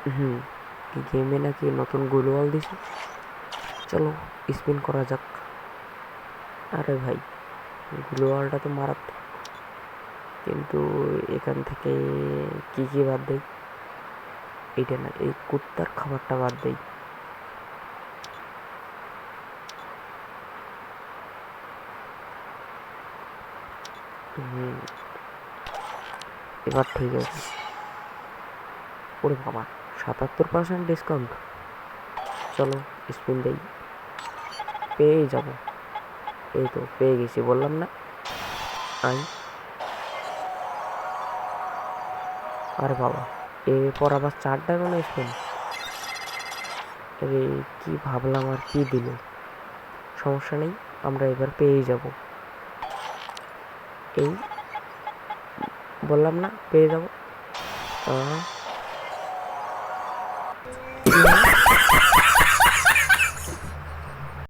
হুম, গেমে নাকি নতুন গ্লোয়াল দিছে, চলো স্পিন করা যাক। আরে ভাই, গ্লোয়ালটা তো মারাত্মক, কিন্তু এখান থেকে কি কি বাদ দেই? এইটা না, এই কুত্তার খাবারটা বাদ দেই। হুম, এবার ঠিক আছে। ওরে বাবা, ৭৭% ডিসকাউন্ট, চলো স্পিন দেই, পেয়েই যাব। এই তো পেয়ে গেছি, বললাম না। আই, আরে বাবা, এরপর আবার 4 ডায়মন্ড স্পিন। আরে কি ভাবলাম আর কি দিল। সমস্যা নেই, আমরা এবার পেয়েই যাব। এই বললাম না পেয়ে যাব।